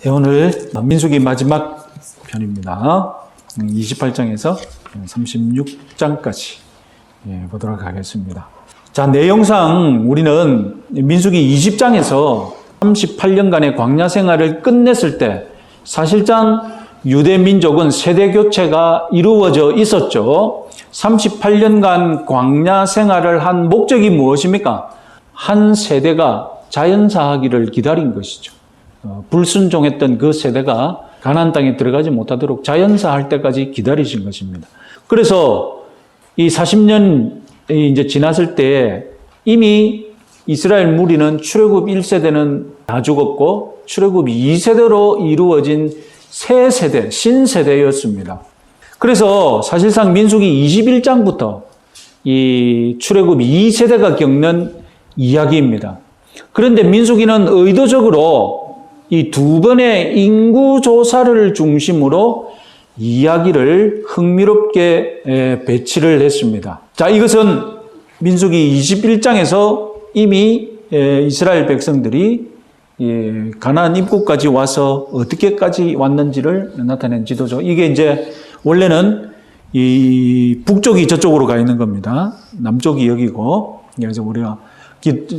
오늘 민수기 마지막 편입니다. 28장에서 36장까지 보도록 하겠습니다. 자, 내용상 우리는 민수기 20장에서 38년간의 광야 생활을 끝냈을 때 사실상 유대 민족은 세대 교체가 이루어져 있었죠. 38년간 광야 생활을 한 목적이 무엇입니까? 한 세대가 자연사하기를 기다린 것이죠. 불순종했던 그 세대가 가나안 땅에 들어가지 못하도록 자연사할 때까지 기다리신 것입니다. 그래서 이 40년이 이제 지났을 때 이미 이스라엘 무리는 출애굽 1세대는 다 죽었고 출애굽 2세대로 이루어진 새 세대, 신세대였습니다. 그래서 사실상 민수기 21장부터 이 출애굽 2세대가 겪는 이야기입니다. 그런데 민수기는 의도적으로 이 두 번의 인구조사를 중심으로 이야기를 흥미롭게 배치를 했습니다. 자, 이것은 민수기 21장에서 이미 이스라엘 백성들이 가나안 입구까지 와서 어떻게까지 왔는지를 나타낸 지도죠. 이게 이제 원래는 이 북쪽이 저쪽으로 가 있는 겁니다. 남쪽이 여기고, 그래서 우리가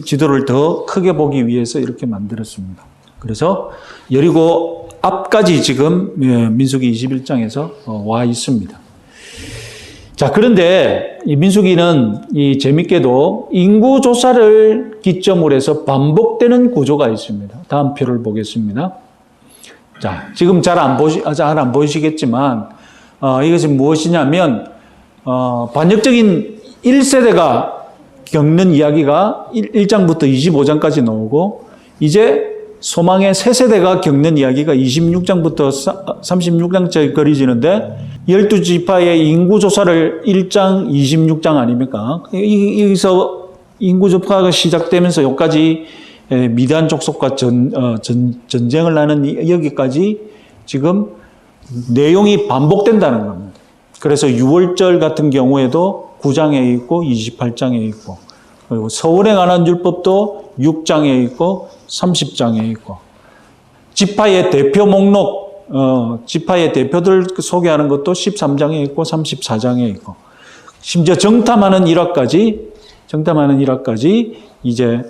지도를 더 크게 보기 위해서 이렇게 만들었습니다. 그래서 여리고 앞까지 지금 민수기 21장에서 와 있습니다. 자, 그런데 이 민수기는 이 재밌게도 인구조사를 기점으로 해서 반복되는 구조가 있습니다. 다음 표를 보겠습니다. 자, 지금 잘 안 보이시겠지만, 이것이 무엇이냐면, 반역적인 1세대가 겪는 이야기가 1장부터 25장까지 나오고, 이제 소망의 새 세대가 겪는 이야기가 26장부터 36장까지 그려지는데 12지파의 인구조사를 1장, 26장 아닙니까? 여기서 인구조사가 시작되면서 여기까지 미디안 족속과 전쟁을 하는 여기까지 지금 내용이 반복된다는 겁니다. 그래서 6월절 같은 경우에도 9장에 있고 28장에 있고 그리고 서울에 관한 율법도 6장에 있고 30장에 있고 지파의 대표 목록, 지파의 대표들 소개하는 것도 13장에 있고 34장에 있고 심지어 정탐하는 일화까지 이제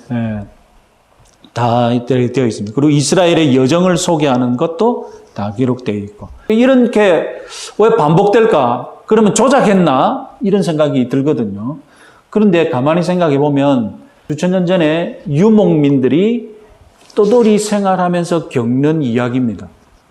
다 되어 있습니다. 그리고 이스라엘의 여정을 소개하는 것도 다 기록되어 있고 이렇게 왜 반복될까? 그러면 조작했나? 이런 생각이 들거든요. 그런데 가만히 생각해 보면 수천 년 전에 유목민들이 떠돌이 생활하면서 겪는 이야기입니다.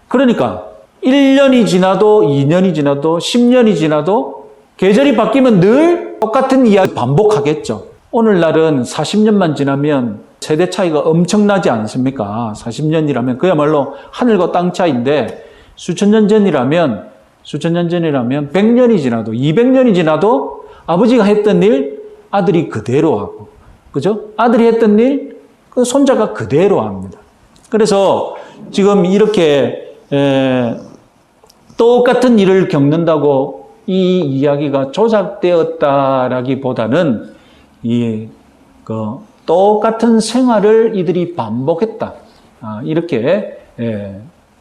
그러니까 1년이 지나도 2년이 지나도 10년이 지나도 계절이 바뀌면 늘 똑같은 이야기 반복하겠죠. 오늘날은 40년만 지나면 세대 차이가 엄청나지 않습니까? 40년이라면 그야말로 하늘과 땅 차이인데 수천 년 전이라면 100년이 지나도 200년이 지나도 아버지가 했던 일 아들이 그대로 하고 그죠? 아들이 했던 일 그 손자가 그대로 합니다. 그래서 지금 이렇게 똑같은 일을 겪는다고 이 이야기가 조작되었다라기보다는 똑같은 생활을 이들이 반복했다. 이렇게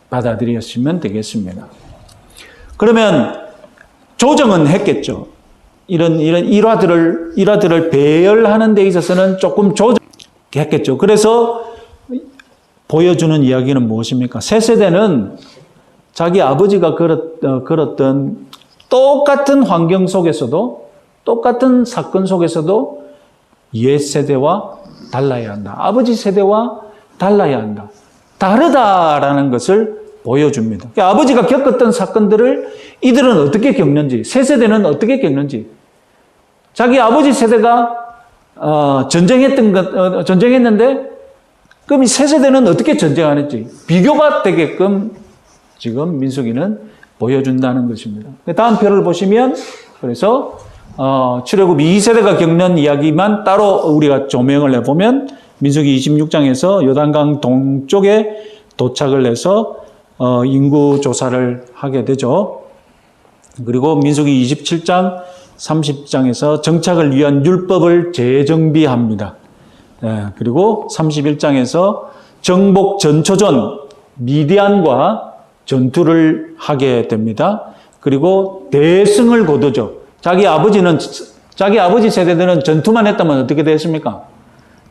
받아들였으면 되겠습니다. 그러면 조정은 했겠죠. 이런 일화들을 배열하는 데 있어서는 조금 조정했겠죠. 그래서 보여주는 이야기는 무엇입니까? 새 세대는 자기 아버지가 걸었던 똑같은 환경 속에서도 똑같은 사건 속에서도 옛 세대와 달라야 한다. 아버지 세대와 달라야 한다. 다르다라는 것을 보여줍니다. 그러니까 아버지가 겪었던 사건들을 이들은 어떻게 겪는지, 새 세대는 어떻게 겪는지, 자기 아버지 세대가 전쟁했는데 그럼 이 새 세대는 어떻게 전쟁하는지 비교가 되게끔 지금 민수기는 보여준다는 것입니다. 다음 표를 보시면 그래서 출애굽 2세대가 겪는 이야기만 따로 우리가 조명을 해보면 민수기 26장에서 요단강 동쪽에 도착을 해서 인구 조사를 하게 되죠. 그리고 민수기 27장, 30장에서 정착을 위한 율법을 재정비합니다. 그리고 31장에서 정복 전초전 미디안과 전투를 하게 됩니다. 그리고 대승을 거두죠. 자기 아버지 세대들은 전투만 했다면 어떻게 됐습니까?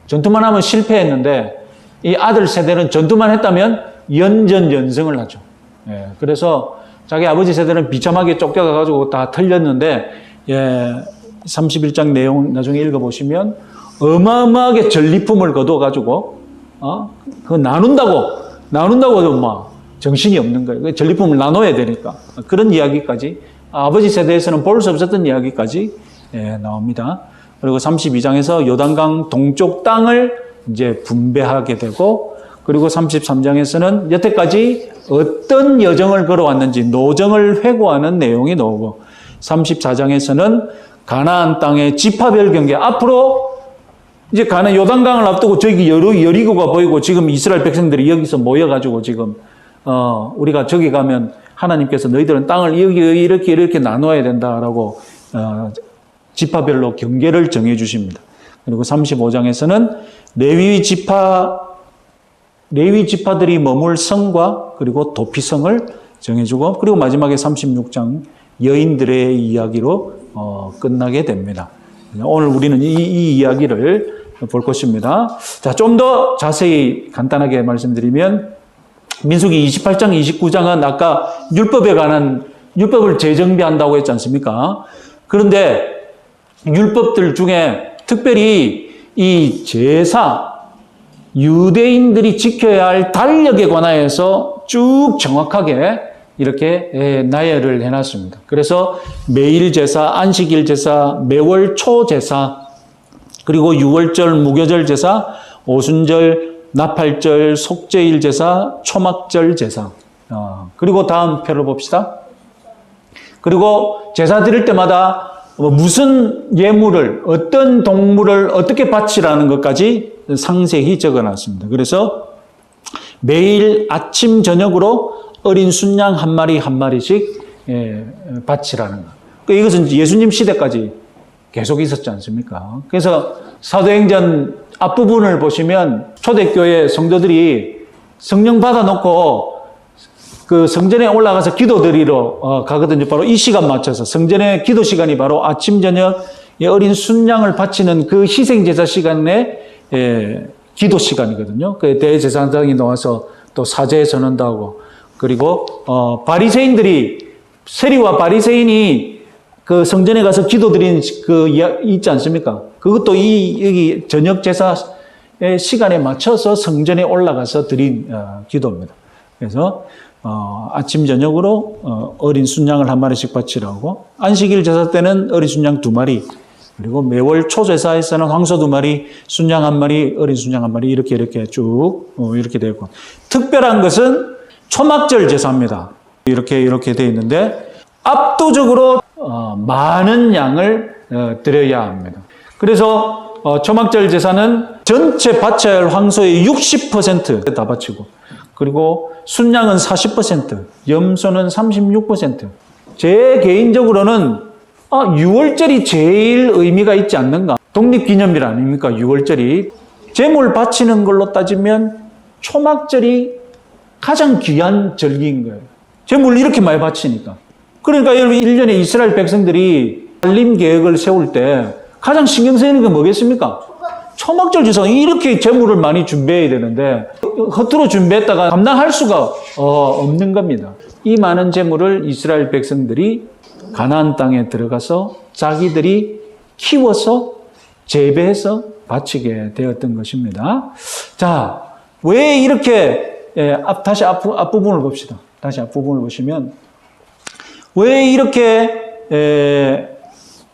전투만 하면 실패했는데 이 아들 세대는 전투만 했다면 연전연승을 하죠. 예, 그래서 자기 아버지 세대는 비참하게 쫓겨가가지고 다 털렸는데, 예, 31장 내용 나중에 읽어보시면 어마어마하게 전리품을 거둬가지고, 그거 나눈다고 막 정신이 없는 거예요. 전리품을 나눠야 되니까. 그런 이야기까지, 아버지 세대에서는 볼 수 없었던 이야기까지, 예, 나옵니다. 그리고 32장에서 요단강 동쪽 땅을 이제 분배하게 되고, 그리고 33장에서는 여태까지 어떤 여정을 걸어왔는지 노정을 회고하는 내용이 나오고, 34장에서는 가나안 땅의 지파별 경계, 앞으로 이제 요단강을 앞두고 저기 여리고가 보이고 지금 이스라엘 백성들이 여기서 모여가지고 지금 우리가 저기 가면 하나님께서 너희들은 땅을 이렇게 나눠야 된다라고 지파별로 경계를 정해 주십니다. 그리고 35장에서는 레위 지파들이 머물 성과 그리고 도피성을 정해주고, 그리고 마지막에 36장 여인들의 이야기로 끝나게 됩니다. 오늘 우리는 이 이야기를 볼 것입니다. 자, 좀 더 자세히 간단하게 말씀드리면, 민수기 28장, 29장은 아까 율법에 관한 율법을 재정비한다고 했지 않습니까? 그런데 율법들 중에 특별히 이 제사, 유대인들이 지켜야 할 달력에 관하여서 쭉 정확하게 이렇게 나열을 해놨습니다. 그래서 매일 제사, 안식일 제사, 매월 초 제사, 그리고 유월절, 무교절 제사, 오순절, 나팔절, 속죄일 제사, 초막절 제사. 그리고 다음 표를 봅시다. 그리고 제사 드릴 때마다 무슨 예물을, 어떤 동물을 어떻게 바치라는 것까지 상세히 적어놨습니다. 그래서 매일 아침 저녁으로 어린 순양 한 마리씩 바치라는 것. 이것은 예수님 시대까지 계속 있었지 않습니까? 그래서 사도행전 앞부분을 보시면 초대교회 성도들이 성령 받아놓고 그 성전에 올라가서 기도 드리러 가거든요. 바로 이 시간 맞춰서 성전의 기도 시간이 바로 아침 저녁 어린 순양을 바치는 그 희생제사 시간에 기도 시간이거든요. 그 대제사장이 나와서 또 사제 전언도 하고, 그리고 세리와 바리새인이 그 성전에 가서 기도 드린 그 있지 않습니까? 그것도 여기 저녁 제사의 시간에 맞춰서 성전에 올라가서 드린 기도입니다. 그래서 아침 저녁으로 어린 순양을 한 마리씩 바치라고, 안식일 제사 때는 어린 순양 2마리, 그리고 매월 초제사에서는 황소 2마리, 순양 1마리, 어린 순양 1마리 이렇게 쭉 이렇게 되고, 특별한 것은 초막절 제사입니다. 이렇게 되어 있는데 압도적으로 많은 양을 드려야 합니다. 그래서 초막절 제사는 전체 바쳐야 할 황소의 60% 다 바치고, 그리고 순양은 40%, 염소는 36%. 제 개인적으로는 6월절이 제일 의미가 있지 않는가. 독립기념일 아닙니까? 6월절이. 제물 바치는 걸로 따지면 초막절이 가장 귀한 절기인 거예요. 제물 이렇게 많이 바치니까. 그러니까 여러분 1년에 이스라엘 백성들이 살림 계획을 세울 때 가장 신경 쓰이는 게 뭐겠습니까? 초막절 제사 이렇게 제물을 많이 준비해야 되는데 허투루 준비했다가 감당할 수가 없는 겁니다. 이 많은 제물을 이스라엘 백성들이 가나안 땅에 들어가서 자기들이 키워서 재배해서 바치게 되었던 것입니다. 자, 왜 이렇게 다시 앞부분을 봅시다. 다시 앞부분을 보시면 왜 이렇게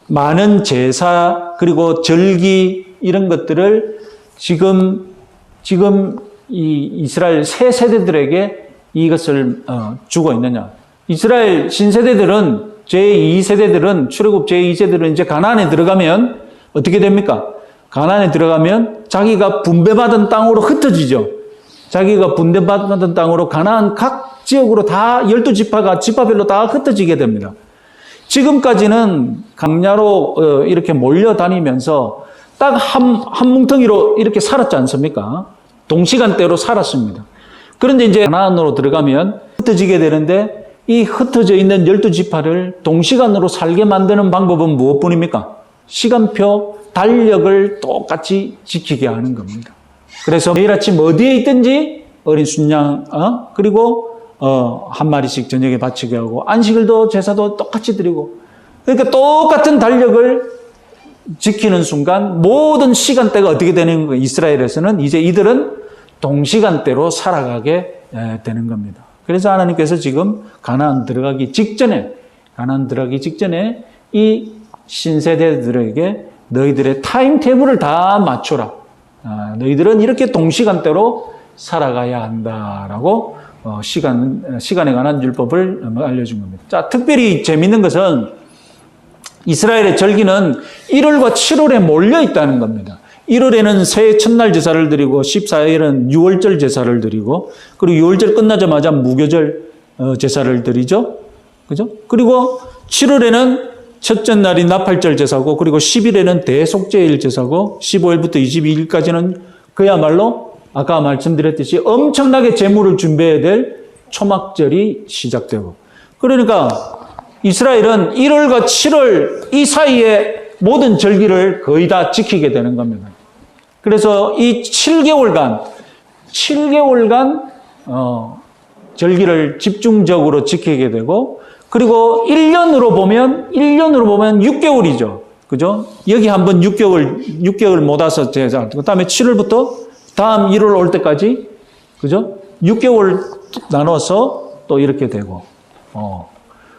많은 제사 그리고 절기 이런 것들을 지금 이 이스라엘 새 세대들에게 이것을 주고 있느냐? 이스라엘 신세대들은 제2세대들은 출애굽 제2세대들은 이제 가나안에 들어가면 어떻게 됩니까? 가나안에 들어가면 자기가 분배받은 땅으로 흩어지죠. 자기가 분배받은 땅으로 가나안 각 지역으로 다 12지파가 지파별로 다 흩어지게 됩니다. 지금까지는 강야로 이렇게 몰려다니면서 딱 한 뭉텅이로 이렇게 살았지 않습니까? 동시간대로 살았습니다. 그런데 이제 가나안으로 들어가면 흩어지게 되는데 이 흩어져 있는 12지파를 동시간으로 살게 만드는 방법은 무엇뿐입니까? 시간표, 달력을 똑같이 지키게 하는 겁니다. 그래서 매일 아침 어디에 있든지 어린 순양, 그리고 한 마리씩 저녁에 바치게 하고 안식일도 제사도 똑같이 드리고, 그러니까 똑같은 달력을 지키는 순간 모든 시간대가 어떻게 되는 거예요? 이스라엘에서는 이제 이들은 동시간대로 살아가게 되는 겁니다. 그래서 하나님께서 지금 가나안 들어가기 직전에 이 신세대들에게 너희들의 타임테이블을 다 맞춰라. 너희들은 이렇게 동시간대로 살아가야 한다라고 시간에 관한 율법을 알려준 겁니다. 자, 특별히 재밌는 것은 이스라엘의 절기는 1월과 7월에 몰려 있다는 겁니다. 1월에는 새해 첫날 제사를 드리고 14일은 6월절 제사를 드리고 그리고 6월절 끝나자마자 무교절 제사를 드리죠. 그죠? 그리고 7월에는 첫째 날이 나팔절 제사고 그리고 10일에는 대속죄일 제사고 15일부터 22일까지는 그야말로 아까 말씀드렸듯이 엄청나게 제물을 준비해야 될 초막절이 시작되고 그러니까 이스라엘은 1월과 7월 이 사이에 모든 절기를 거의 다 지키게 되는 겁니다. 그래서 이 7개월간 절기를 집중적으로 지키게 되고 그리고 1년으로 보면 6개월이죠. 그죠? 여기 한번 6개월 못 와서 제사. 그다음에 7월부터 다음 1월 올 때까지 그죠? 6개월 나눠서 또 이렇게 되고.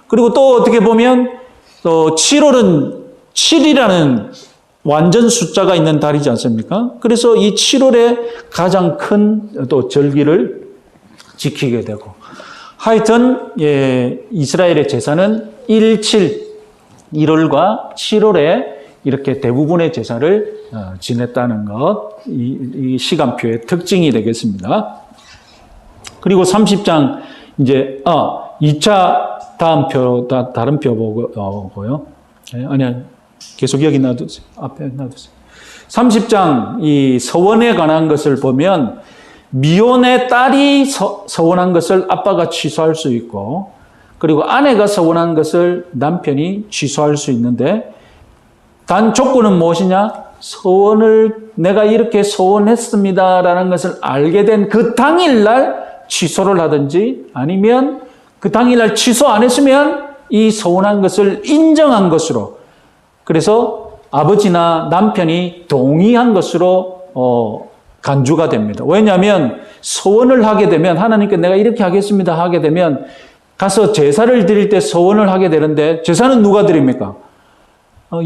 그리고 또 어떻게 보면 또 7월은 7이라는 완전 숫자가 있는 달이지 않습니까? 그래서 이 7월에 가장 큰 또 절기를 지키게 되고 하여튼 이스라엘의 제사는 1월과 7월에 이렇게 대부분의 제사를 지냈다는 것, 이 시간표의 특징이 되겠습니다. 그리고 30장 이제 2차 다음 다른 표 보고요. 아니야. 계속 여기 놔두세요. 앞에 놔두세요. 30장 이 서원에 관한 것을 보면 미혼의 딸이 서원한 것을 아빠가 취소할 수 있고 그리고 아내가 서원한 것을 남편이 취소할 수 있는데 단 조건은 무엇이냐? 내가 이렇게 서원했습니다라는 것을 알게 된 그 당일날 취소를 하든지 아니면 그 당일날 취소 안 했으면 이 서원한 것을 인정한 것으로 그래서 아버지나 남편이 동의한 것으로 간주가 됩니다. 왜냐하면 서원을 하게 되면 하나님께 내가 이렇게 하겠습니다 하게 되면 가서 제사를 드릴 때 서원을 하게 되는데 제사는 누가 드립니까?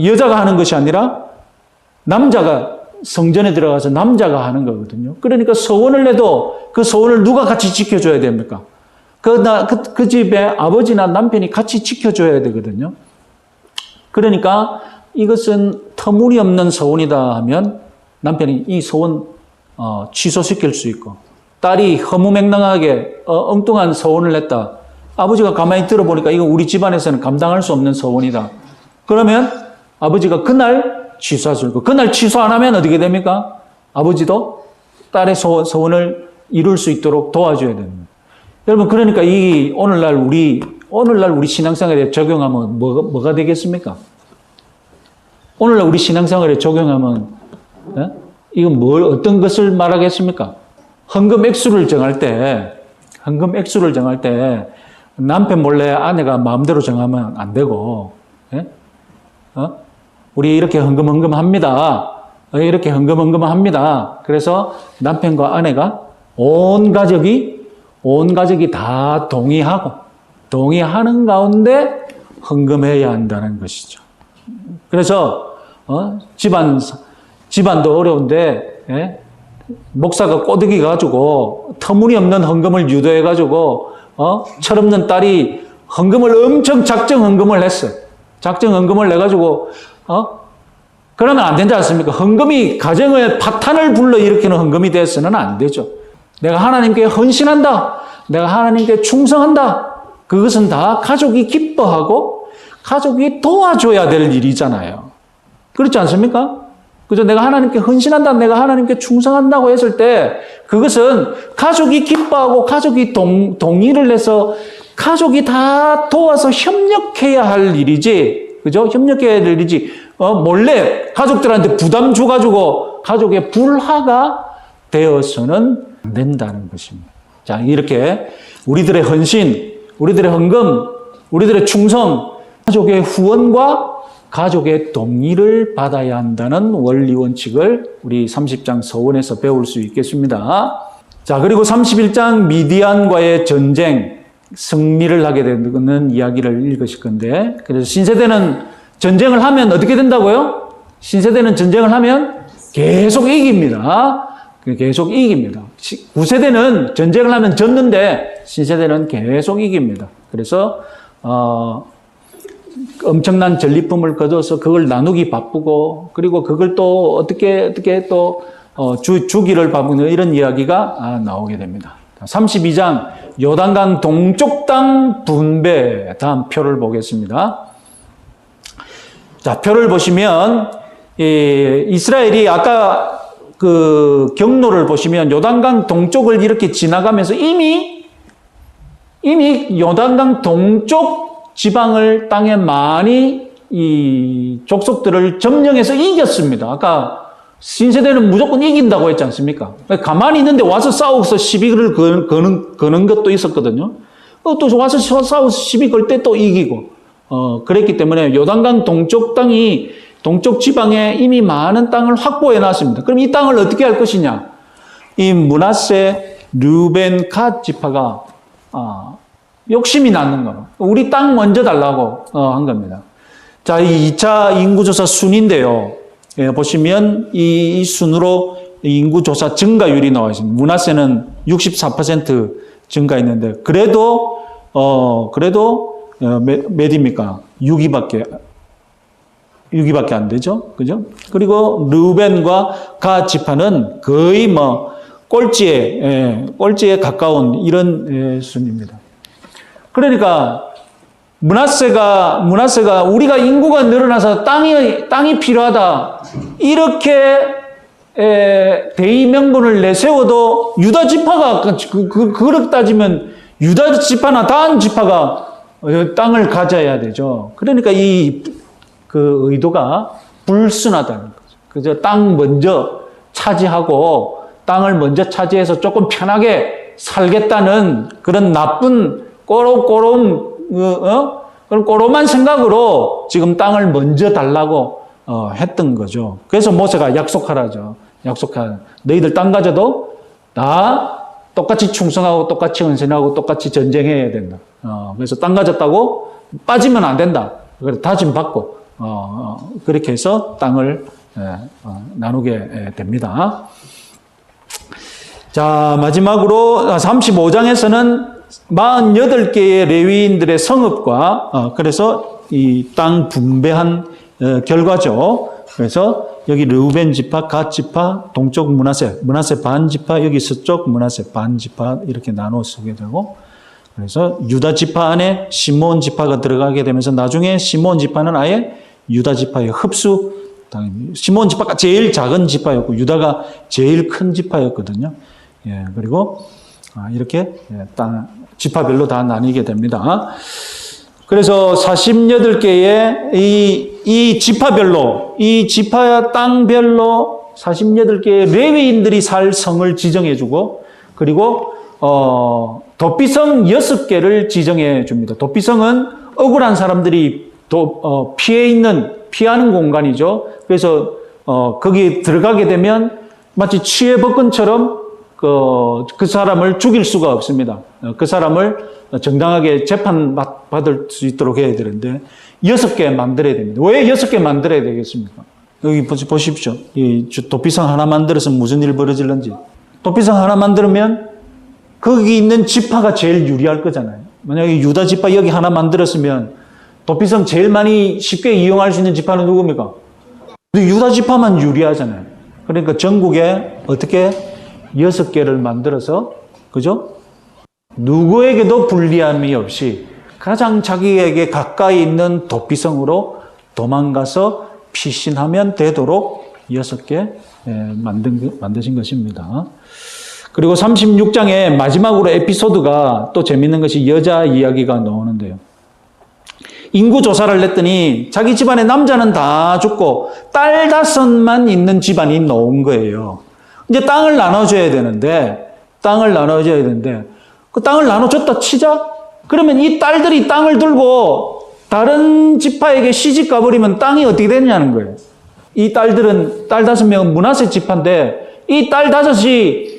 여자가 하는 것이 아니라 남자가 성전에 들어가서 남자가 하는 거거든요. 그러니까 서원을 해도 그 서원을 누가 같이 지켜줘야 됩니까? 그 집에 아버지나 남편이 같이 지켜줘야 되거든요. 그러니까 이것은 터무니없는 서원이다 하면 남편이 이 서원 취소시킬 수 있고 딸이 허무맹랑하게 엉뚱한 서원을 했다. 아버지가 가만히 들어보니까 이건 우리 집안에서는 감당할 수 없는 서원이다. 그러면 아버지가 그날 취소할 수 있고 그날 취소 안 하면 어떻게 됩니까? 아버지도 딸의 서원을 이룰 수 있도록 도와줘야 됩니다. 여러분 그러니까 오늘날 우리 신앙생활에 적용하면 뭐가 되겠습니까? 오늘날 우리 신앙생활에 적용하면 이건 어떤 것을 말하겠습니까? 헌금 액수를 정할 때 남편 몰래 아내가 마음대로 정하면 안 되고, 우리 이렇게 헌금합니다. 이렇게 헌금합니다. 그래서 남편과 아내가 온 가족이 다 동의하는 가운데 헌금해야 한다는 것이죠. 그래서 집안도 어려운데 목사가 꼬드기 가지고 터무니없는 헌금을 유도해가지고 철없는 딸이 헌금을 엄청 작정 헌금을 했어요. 작정 헌금을 내가지고 그러면 안 되지 않습니까? 헌금이 가정의 파탄을 불러일으키는 헌금이 돼서는 안 되죠. 내가 하나님께 헌신한다. 내가 하나님께 충성한다. 그것은 다 가족이 기뻐하고 가족이 도와줘야 될 일이잖아요. 그렇지 않습니까? 그죠? 내가 하나님께 헌신한다, 내가 하나님께 충성한다고 했을 때 그것은 가족이 기뻐하고 가족이 동의를 해서 가족이 다 도와서 협력해야 할 일이지, 그죠? 협력해야 할 일이지, 몰래 가족들한테 부담 줘가지고 가족의 불화가 되어서는 안 된다는 것입니다. 자, 이렇게 우리들의 헌신, 우리들의 헌금, 우리들의 충성, 가족의 후원과 가족의 동의를 받아야 한다는 원리 원칙을 우리 30장 서원에서 배울 수 있겠습니다. 자, 그리고 31장 미디안과의 전쟁, 승리를 하게 되는 이야기를 읽으실 건데, 그래서 신세대는 전쟁을 하면 어떻게 된다고요? 신세대는 전쟁을 하면 계속 이깁니다. 계속 이깁니다. 9세대는 전쟁을 하면 졌는데 신세대는 계속 이깁니다. 그래서 엄청난 전리품을 거둬서 그걸 나누기 바쁘고, 그리고 그걸 또 어떻게 또 주기를 바쁘는 이런 이야기가 나오게 됩니다. 32장 요단강 동쪽 땅 분배, 다음 표를 보겠습니다. 자, 표를 보시면 이스라엘이 아까 그 경로를 보시면 요단강 동쪽을 이렇게 지나가면서 이미 요단강 동쪽 지방을 땅에 많이 이 족속들을 점령해서 이겼습니다. 아까 신세대는 무조건 이긴다고 했지 않습니까? 가만히 있는데 와서 싸워서 시비를 거는 것도 있었거든요. 또 와서 싸워서 시비 걸 때 또 이기고, 그랬기 때문에 요단강 동쪽 땅이 동쪽 지방에 이미 많은 땅을 확보해 놨습니다. 그럼 이 땅을 어떻게 할 것이냐? 이 므낫세, 르벤, 갓 지파가 욕심이 났는 거. 우리 땅 먼저 달라고 한 겁니다. 자, 이 2차 인구조사 순인데요. 예, 보시면 이 순으로 인구조사 증가율이 나와 있습니다. 므낫세는 64% 증가했는데, 그래도 몇입니까? 6위밖에 안 되죠. 그죠? 그리고 르벤과 갓 지파는 거의 꼴찌에 가까운 이런 순입니다. 그러니까 므낫세가 우리가 인구가 늘어나서 땅이 필요하다, 이렇게 대의명분을 내세워도 유다 지파가 그렇게 따지면 유다 지파나 다른 지파가 땅을 가져야 되죠. 그러니까 그 의도가 불순하다는 거죠. 그죠? 땅 먼저 차지하고 땅을 먼저 차지해서 조금 편하게 살겠다는 그런 나쁜 그런 꼬롬한 생각으로 지금 땅을 먼저 달라고 했던 거죠. 그래서 모세가 약속하라죠. 너희들 땅 가져도 다 똑같이 충성하고 똑같이 헌신하고 똑같이 전쟁해야 된다. 그래서 땅 가졌다고 빠지면 안 된다. 그래서 다짐 받고 그렇게 해서 땅을 나누게 됩니다. 자, 마지막으로 35장에서는 48개의 레위인들의 성읍과 그래서 이 땅 분배한 결과죠. 그래서 여기 르우벤 지파, 갓 지파, 동쪽 므낫세 반 지파, 여기 서쪽 므낫세 반 지파 이렇게 나눠 쓰게 되고, 그래서 유다 지파 안에 시몬 지파가 들어가게 되면서 나중에 시몬 지파는 아예 유다 지파의 흡수 당입니다. 시몬 지파가 제일 작은 지파였고 유다가 제일 큰 지파였거든요. 예, 그리고 이렇게 지파별로 다 나뉘게 됩니다. 그래서 48개의 이 지파별로, 이 지파 땅별로 48개의 레위인들이 살 성을 지정해주고, 그리고 도피성 6개를 지정해 줍니다. 도피성은 억울한 사람들이 피하는 공간이죠. 그래서 거기 들어가게 되면 마치 취해법권처럼 그 사람을 죽일 수가 없습니다. 그 사람을 정당하게 재판받을 수 있도록 해야 되는데 6개 만들어야 됩니다. 왜 6개 만들어야 되겠습니까? 여기 보십시오. 이 도피성 하나 만들어서 무슨 일 벌어질는지. 도피성 하나 만들면 거기 있는 지파가 제일 유리할 거잖아요. 만약에 유다 지파 여기 하나 만들었으면 도피성 제일 많이 쉽게 이용할 수 있는 지파는 누굽니까? 유다 지파만 유리하잖아요. 그러니까 전국에 어떻게 6개를 만들어서, 그죠? 누구에게도 불리함이 없이 가장 자기에게 가까이 있는 도피성으로 도망가서 피신하면 되도록 6개 만드신 것입니다. 그리고 36장의 마지막으로 에피소드가 또 재밌는 것이 여자 이야기가 나오는데요. 인구 조사를 냈더니 자기 집안에 남자는 다 죽고 딸 5만 있는 집안이 나온 거예요. 이제 땅을 나눠줘야 되는데 그 땅을 나눠줬다 치자? 그러면 이 딸들이 땅을 들고 다른 지파에게 시집 가버리면 땅이 어떻게 되냐는 거예요. 이 딸들은, 딸 5명은 므낫세 지파인데 이 딸 5이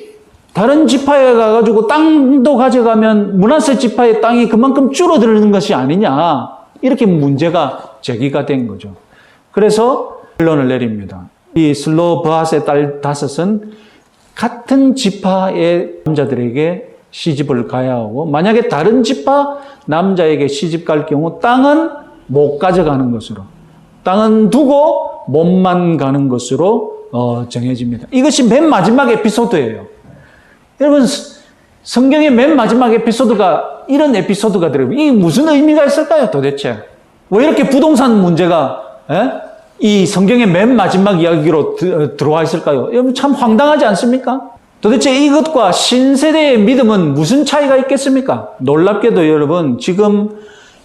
다른 지파에 가가지고 땅도 가져가면 므낫세 지파의 땅이 그만큼 줄어드는 것이 아니냐. 이렇게 문제가 제기가 된 거죠. 그래서 결론을 내립니다. 이 슬로브핫의 딸 5은 같은 지파의 남자들에게 시집을 가야 하고 만약에 다른 지파 남자에게 시집 갈 경우 땅은 못 가져가는 것으로 땅은 두고 몸만 가는 것으로 정해집니다. 이것이 맨 마지막 에피소드예요. 여러분 성경의 맨 마지막 에피소드가 이런 에피소드가 들어요. 이게 무슨 의미가 있을까요 도대체? 왜 이렇게 부동산 문제가 이 성경의 맨 마지막 이야기로 들어와 있을까요? 여러분 참 황당하지 않습니까? 도대체 이것과 신세대의 믿음은 무슨 차이가 있겠습니까? 놀랍게도 여러분 지금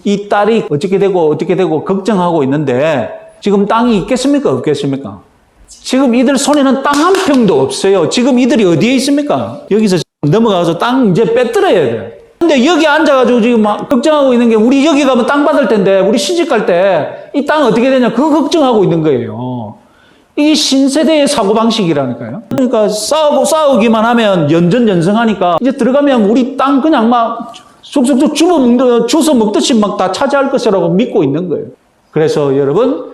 이 딸이 어떻게 되고 걱정하고 있는데 지금 땅이 있겠습니까? 없겠습니까? 지금 이들 손에는 땅 한 평도 없어요. 지금 이들이 어디에 있습니까? 여기서 넘어가서 땅 이제 빼들어야 돼. 근데 여기 앉아가지고 지금 막 걱정하고 있는 게 우리 여기 가면 땅 받을 텐데 우리 시집 갈 때 이 땅 어떻게 되냐 그거 걱정하고 있는 거예요. 이게 신세대의 사고방식이라니까요. 그러니까 싸우기만 하면 연전연승하니까 이제 들어가면 우리 땅 그냥 막 쑥쑥쑥 주워 먹듯이 막 다 차지할 것이라고 믿고 있는 거예요. 그래서 여러분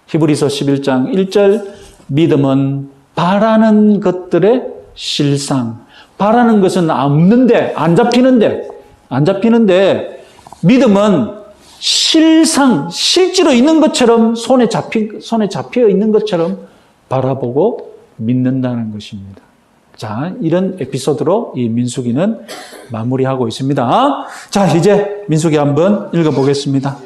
히브리서 11장 1절 믿음은 바라는 것들의 실상. 바라는 것은 없는데 안 잡히는데 믿음은 실제로 있는 것처럼 손에 잡혀 있는 것처럼 바라보고 믿는다는 것입니다. 자, 이런 에피소드로 이 민수기는 마무리하고 있습니다. 자, 이제 민수기 한번 읽어보겠습니다.